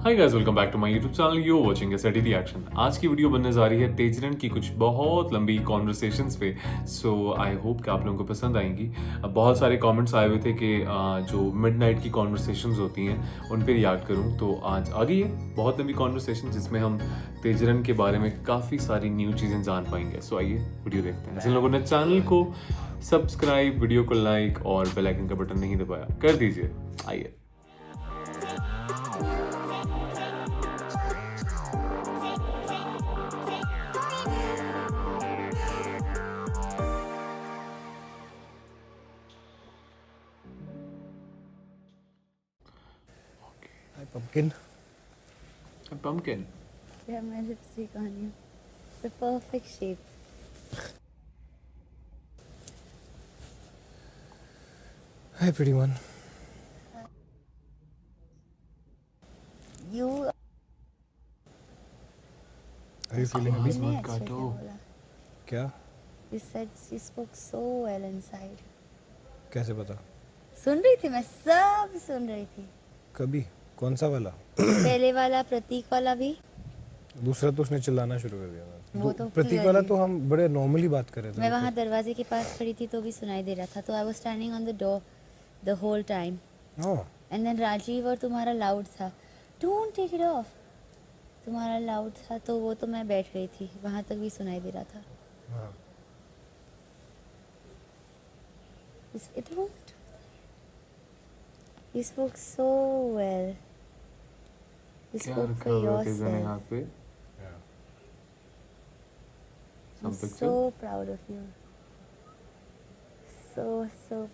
Hi guys, welcome back to my YouTube channel. You watching SD reaction. आज की video बनने जा रही है तेजरन की कुछ बहुत लंबी कॉन्वर्सेशंस पे। सो आई होप कि आप लोगों को पसंद आएंगी। अब बहुत सारे कमेंट्स आए हुए थे कि जो मिडनाइट की कॉन्वर्सेशंस होती हैं उन पे रिएक्ट करूं, तो आज आ गई है बहुत लंबी कॉन्वर्सेशन जिसमें हम तेजरन के बारे में काफ़ी सारी न्यू चीज़ें जान पाएंगे। सो आइए वीडियो देखते हैं। जिन लोगों ने चैनल को सब्सक्राइब, वीडियो को लाइक और बेल आइकन का बटन नहीं दबाया कर दीजिए। आइए। Hi, pumpkin. Pumpkin. You have my lipstick on you. The perfect shape. Hi, pretty one. You Are you feeling a bit? तुमने मत अच्छे से काटो। बोला. क्या? You said she spoke so well inside. कैसे पता? सुन रही थी, मैं सब सुन रही थी. कभी? कौन सा वाला? पहले वाला, प्रतीक वाला भी. दूसरा तो उसने चिल्लाना शुरू कर दिया था। वो तो प्रतीक clear वाला है. तो हम बड़े नॉर्मली बात कर रहे थे। मैं वहाँ दरवाजे के पास खड़ी थी तो भी सुनाई दे रहा था. तो I was standing on the door the whole time. हाँ. And then राजीव और तुम्हारा लाउड था. Don't take it off. तुम्हारा लाउड था तो वो तो मैं बैठ गई थी. वहाँ तक भी सुनाई दे रहा था. हाँ. It won't. You spoke so well. You क्या spoke रखा for हुआ है तेजन yourself. यहाँ पे? Yeah. I'm Some picture? so proud of you. So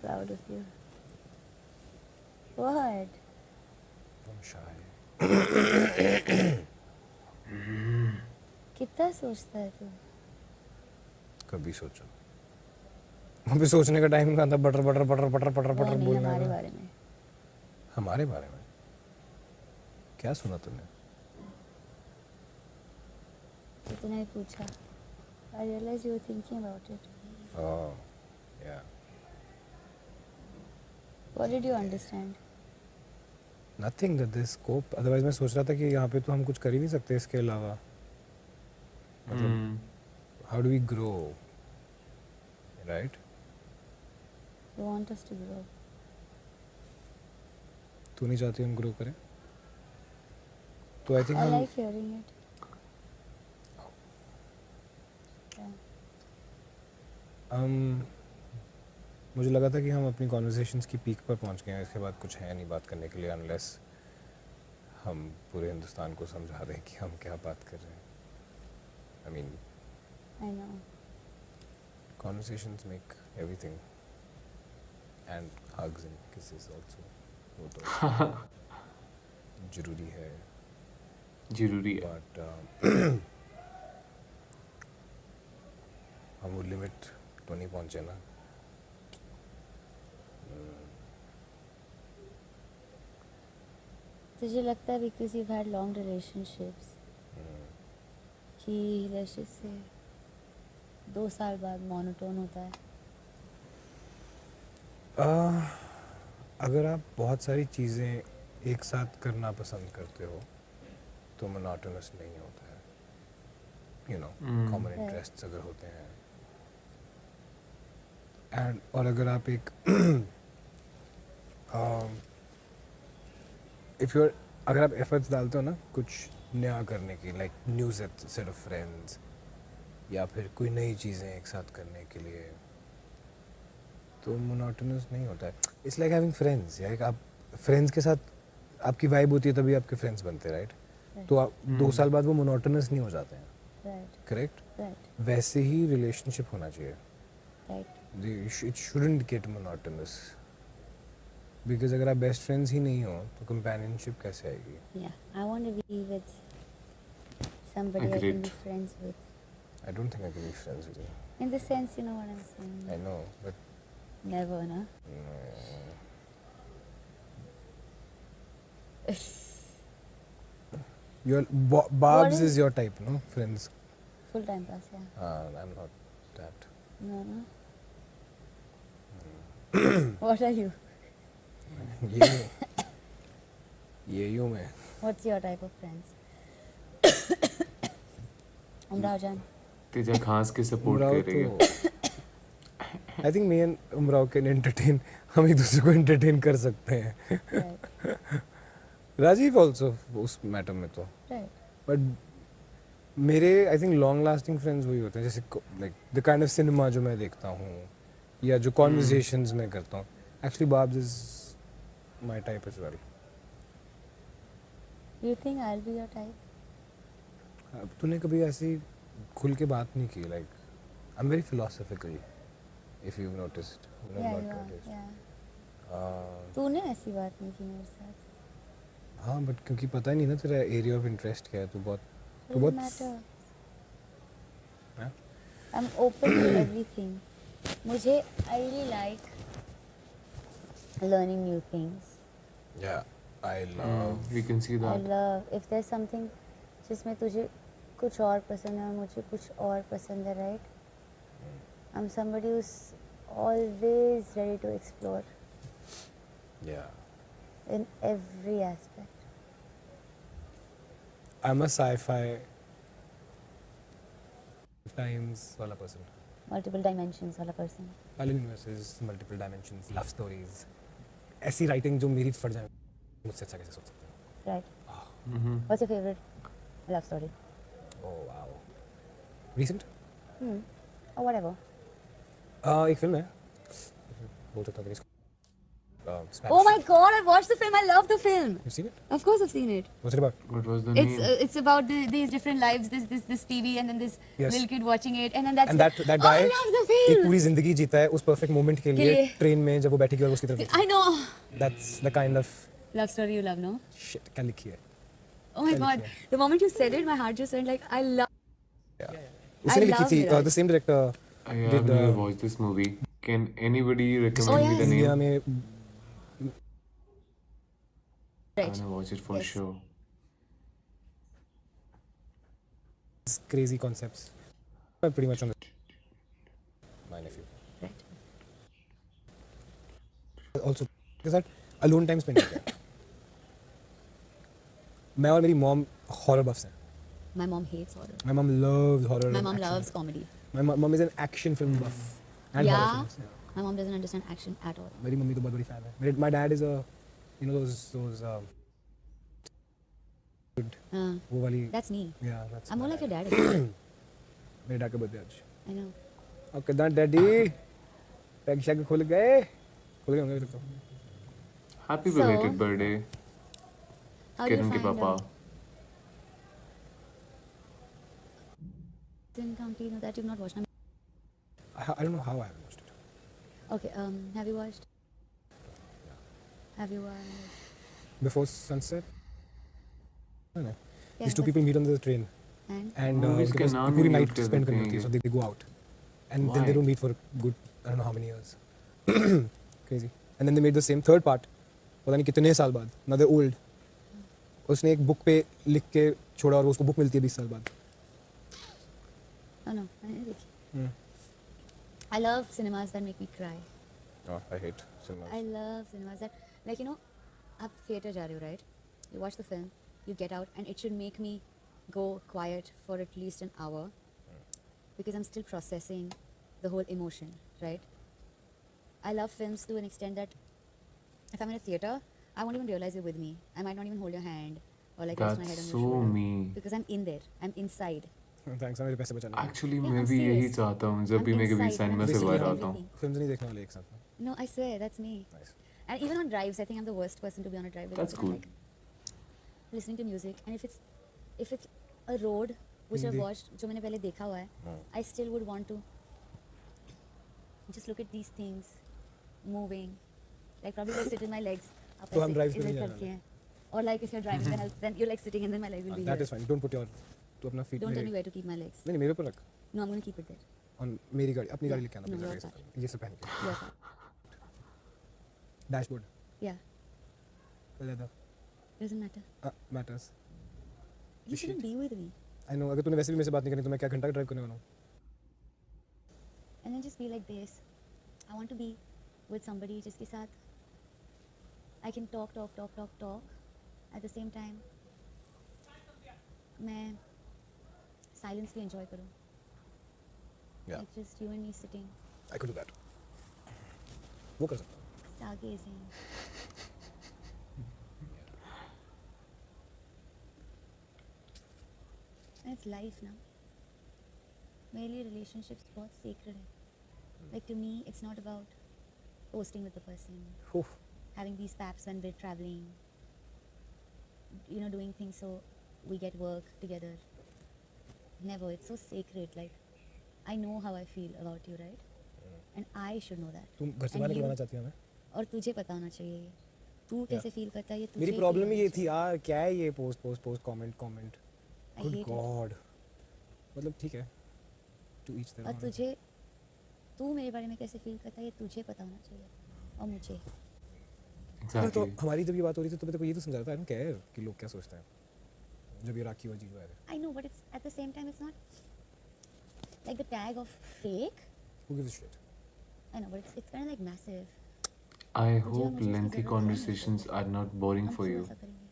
proud of you. What? I'm shy. कितना सोचता है तू? कभी सोचा? अभी सोचने का टाइम कहाँ था? Butter butter butter butter butter वो बटर नहीं, बोलने हमारे का. बारे में. हमारे बारे में? क्या सुना तूने? तो तूने ही पूछा. I realized you were thinking about it. Oh, yeah. What did you understand? Nothing that this scope. Otherwise मैं सोच रहा था कि यहाँ पे तो हम कुछ कर ही नहीं सकते इसके अलावा. मतलब how do we grow? Right? You want us to grow. तू नहीं चाहती हम ग्रो करें? तो आई थिंक I हम like hearing it. Yeah. मुझे लगा था कि हम अपनी कॉन्वर्सेशंस की पीक पर पहुंच गए हैं. इसके बाद कुछ है नहीं बात करने के लिए अनलेस हम पूरे हिंदुस्तान को समझा दें कि हम क्या बात कर रहे हैं. I mean I know. Conversations make everything and hugs and kisses also. वो तो जरूरी है. जरूरी है। बट हम वो लिमिट तो नहीं पहुंचे ना. तुझे लगता है because you've had long relationships कि रिलेशनशिप से 2 साल बाद मोनोटोन होता है? अगर आप बहुत सारी चीज़ें एक साथ करना पसंद करते हो तो मोनोटोनस नहीं होता है. यू नो, कॉमन इंटरेस्ट्स अगर होते हैं एंड और अगर आप एक अगर आप एफर्ट्स डालते हो ना कुछ नया करने की, like new set of friends या फिर कोई नई चीज़ें एक साथ करने के लिए, तो मोनोटोनस नहीं होता है. It's like having friends. या आप फ्रेंड्स के साथ आपकी वाइब होती है तभी आपके फ्रेंड्स बनते हैं, राइट? तो आप 2 साल बाद वो मोनोटोनस नहीं हो जाते हैं. राइट. करेक्ट? राइट. वैसे ही रिलेशनशिप होना चाहिए. Right. It shouldn't get monotonous because अगर आप बेस्ट फ्रेंड्स ही नहीं हो तो कंपेनियनशिप कैसे आएगी? Yeah, I want to be with somebody I can Agreed. be friends with. I don't think I can be friends with you. In the sense, you know what I'm saying. I know, but Never, na? your What Barbs is- is your type, no? Friends. Full time pass, yeah. I'm not that. No, no. What are you? ये यूं मैं What's your type of friends? Umrao Jan. Teja खास के support Umrao कर रही है. तो I think me and Umrao can entertain, हम एक दूसरे को एंटरटेन कर सकते हैं. Right. राजीव ऑल्सो उस मैटर में तो, Right. बट मेरे I think long lasting friends वही होते हैं जैसे like the kind of cinema जो मैं देखता हूँ या जो कॉन्वर्जेशंस मैं करता हूँ. Actually Babs is my type as well. You think I'll be your type? तूने कभी ऐसी खुल के बात नहीं की. Like I am very philosophical if you noticed. Yeah, you are. Yeah. तूने ऐसी बात नहीं की मेरे साथ. हाँ बट क्योंकि पता ही नहीं ना तेरा एरिया ऑफ इंटरेस्ट क्या है. तू बहुत Doesn't matter. हाँ? I'm open to everything. मुझे I really like learning new things. Yeah, I love. We can see I that. love if there's something जिसमें तुझे कुछ और पसंद है और मुझे कुछ और पसंद है, right? I'm somebody who's always ready to explore Yeah. in every aspect. I'm a sci-fi times वाला person. Multiple dimensions वाला person. Parallel universes, multiple dimensions, love stories. ऐसी writing जो मेरी फट जाए मुझसे अच्छा कैसे सोच सकते हैं. Right. Mhm. What's your favorite love story? Oh wow. Recent? Or whatever. एक फिल्म है. बोल सकता हूँ कि इसको. Spanish. Oh my God! I watched the film. I love the film. You've seen it? Of course, I've seen it. What's it about? What was the It's name? it's about these different lives. This TV and then this Yes. little kid watching it and then that's And that guy Oh, I love the एक film. पूरी जिंदगी जीता है उस perfect moment के लिए लिए. Train में जब वो बैठेगी और उसकी तरफ देखती I know. है. That's the kind of Love story you love, no? shit क्या लिखी है. Oh my Thank God! you. The moment you said it, my heart just went like I love. Yeah. उसने लिखी love थी. Miraj. The same director I have did never watched this movie. Can anybody recommend Oh, me the yes. दुनिया name? में I'm Right. gonna watch it for Yes. sure. crazy concepts. I'm pretty much on my nephew. Right. Also, is that alone time spent किया. मैं और मेरी mom horror buffs हैं. My mom hates horror. My mom loves horror. My and mom action. loves comedy. My mom is an action film buff. And Yeah. horror films. Yeah. My mom doesn't understand action at all. मेरी mummy तो बहुत बड़ी fan है. My dad is a, you know those वो वाली. That's me. Yeah, that's. I'm more my like your dad. dad. actually. मेरे dad का birthday आज. I know. और कितना डैडी पैक शैक खुल गए होंगे अभी तक तो. Happy So, belated birthday, How do you Kiran के find पापा. Didn't come to know that you've not watched. I don't know how I haven't watched it. Okay. Have you watched? Have you watched? Before sunset. No. Yeah, These two but- people meet on the train And and Movies के because नाम पूरी ही night mute कर spend देते करनी हैं होती है, ये. so they go out and then Why? they don't meet for good I don't know how many years. Crazy. And then they made the same third part. पता नहीं कितने साल बाद. Now they're old. उसने एक बुक पे लिख के छोड़ा और उसको बुक मिलती है 20 साल बाद. oh no, I didn't think. I love cinemas that make me cry. Oh, I hate cinemas. I love cinemas that, like, you know, आप theater जा रहे हो, right? You watch the film, you get out, and it should make me go quiet for at least an hour because I'm still processing the whole emotion, right? I love films to an extent that if I'm in a theater, I won't even realize you're with me. I might not even hold your hand or like rest my head on That's your so shoulder mean. because I'm in there. I'm inside. Thanks, मेरे पैसे बचाने. Actually, Yeah, मैं I'm भी यही serious. चाहता हूँ जब I'm भी मैं कभी inside, सिनेमा I'm से बाहर feeling आता हूँ. everything. फिल्म नहीं देखने वाले एक साथ में. No, I swear, that's me. Nice. And even on drives, I think I'm the worst person to be on a drive. That's because I'm cool. like listening to music, and if it's a road which I've Hindi. watched, जो मैंने पहले देखा हुआ है, I still would want to just look at these things moving, like probably like sit in my legs. आप तो हम ऐसे drives पे इधर नहीं जाने करके हैं. Or like if you're driving, then you're like sitting, and then my legs will be That here. is fine. Don't put your तू अपना feet Don't tell मेरे me where to keep my legs. नहीं मेरे ऊपर रख. No, I'm gonna keep it there. On मेरी गाड़ी अपनी गाड़ी लेके आना No, अपनी your गाड़ी ये सब पहन के. Your car. Dashboard. Yeah, Leather. doesn't matter. Matters. You shouldn't be with me. I know अगर तूने वैसे भी मेरे से बात नहीं करनी तो मैं क्या घंटा ड्राइव करने वाला हूँ. And then just be like this. I want to be with somebody जिसके साथ I can talk at the same time मैं साइलेंस भी एंजॉय करूँ, Yeah, like just you and me sitting, I could do that. वो कर सकता हूँ. stargazing. And it's life now. मेरे लिए relationships बहुत sacred है. Like to me, it's not about posting with the person, Oof. having these paps when we're traveling, doing things so we get work together. Never. It's so sacred. Like, I know how I feel about you, right? And I should know that. तुम घर से And बाहर you- निकलवाना चाहती है हमें? और तुझे पता होना चाहिए ये. तू कैसे फील करता है ये तुझे मेरी feel प्रॉब्लम ही होना ये थी चाहिए. यार, क्या है ये post comment. I good hate it. God. मतलब ठीक है, टू ईच देयर और ओन. तुझे, तू मेरे बारे में कैसे फील करता है ये तुझे पता होना चाहिए और मुझे. तो एग्जैक्टली. हमारी जब ये बात हो रही थी तो मैं तेरे को ये तो समझा था, आई डोंट केयर कि लोग क्या सोचते हैं जब ये राखी और जीजू आए थे. I know, but it's at the same time it's not like the tag of fake. Who gives a shit? I know, but it's kind of like massive. I मुझे और hope मुझे उसकी lengthy ज़रूरत है conversations are not boring हम for क्यों you. ऐसा करेंगे?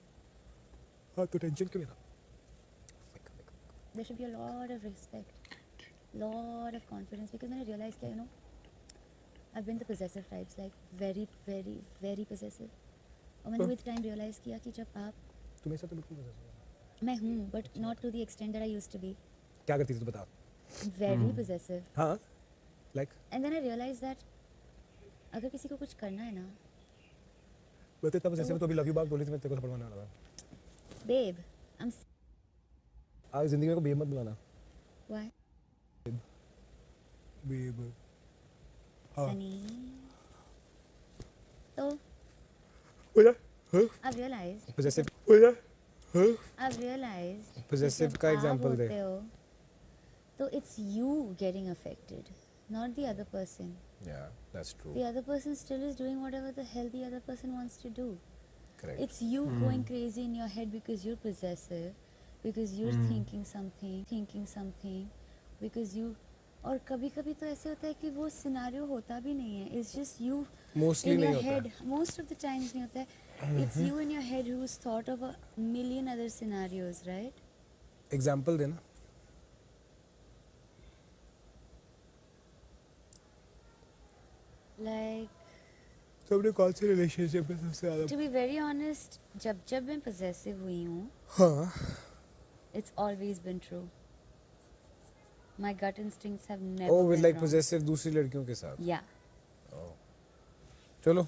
हाँ तो टेंशन क्यों लेना? There should be a lot of respect, lot of confidence, because मैंने realize किया, I've been the possessive types, like very, very, very possessive. और मैंने with time realize किया कि जब आप, तुम ऐसा तो बिल्कुल possessive हो. मैं हूँ, but not to the extent that I used to be. क्या करती थी तू बता? Very possessive. हाँ, like And then I realized that अगर किसी को कुछ करना है ना, मैं तो इतना possessive हूँ, तो अभी लव यू बात बोली थी, मैं तेरे को थप्पड़ मारने वाला था. babe, I'm आज जिंदगी में को बेब मत बुलाना. why? बेब. हाँ. Sunny. तो हो जा. हाँ. I've realized. Possessive. हो जा. हाँ. I've realized. कि Possessive जब का आप example दे. होते हो, तो it's you getting affected, not the other person. Yeah, that's true. The other person still is doing whatever the hell the other person wants to do. Correct. It's you going crazy in your head because you're possessive, because you're thinking something, because you. और कभी कभी तो ऐसे होता है कि वो scenario होता भी नहीं है. It's just you Mostly in नहीं your होता head. है. Most of the times नहीं होता है. It's you in your head who's thought of a million other scenarios, right? Example देना. Like, तुमने कौन से रिलेशनशिप में सबसे ज़्यादा? to be very honest, जब मैं possessive हुई हूँ, हाँ. it's always been true. My gut instincts have never Oh, with been like wrong. possessive दूसरी लड़कियों के साथ. Yeah. चलो.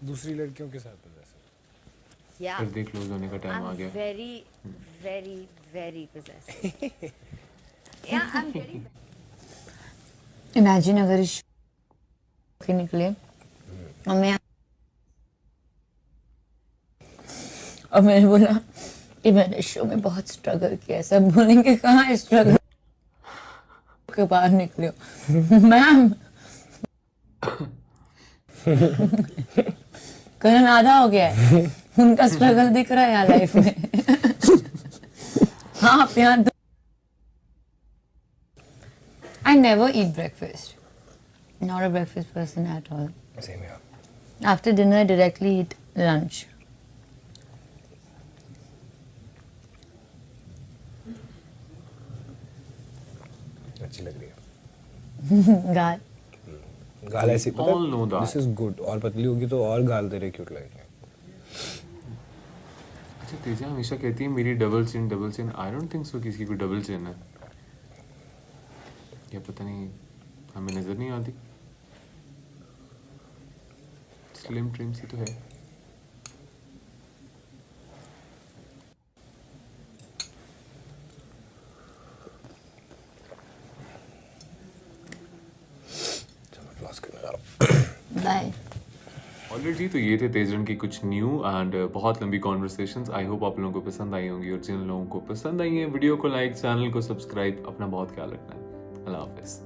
दूसरी लड़कियों के साथ possessive. Yeah. फिर देख क्लोज होने का टाइम आ I'm गया. very, very, very possessive. Yeah, I'm getting. Imagine अगर इस के निकले और मैंने बोला कि मैंने शो में बहुत स्ट्रगल किया है. सब बोलेंगे कहाँ स्ट्रगल के बाहर निकले हो मैम. करन आधा हो गया है, उनका स्ट्रगल दिख रहा है यार लाइफ में. हाँ आप यहाँ I never eat breakfast. Not a breakfast person at all. Same here. After dinner, I directly eat lunch. अच्छी लग रही है. God. गाल ऐसी. all know that. This is good. और पतली होगी तो और गाल तेरे क्यूट लगेंगे. अच्छा तेजा हमेशा कहती है मेरी double chin. I don't think so किसी को डबल चिन है. या पता नहीं हमें नजर नहीं आती. स्लिम ट्रिम सी तो है. चलो फ्लॉस करने जा रहा हूँ. Bye. ऑलरेडी तो ये थे तेजरन की कुछ न्यू एंड बहुत लंबी कॉन्वर्सेशंस. आई होप आप लोगों को पसंद आई होंगी, और जिन लोगों को पसंद आई है वीडियो को लाइक, चैनल को सब्सक्राइब. अपना बहुत ख्याल रखना है. अल्लाह हाफिज़.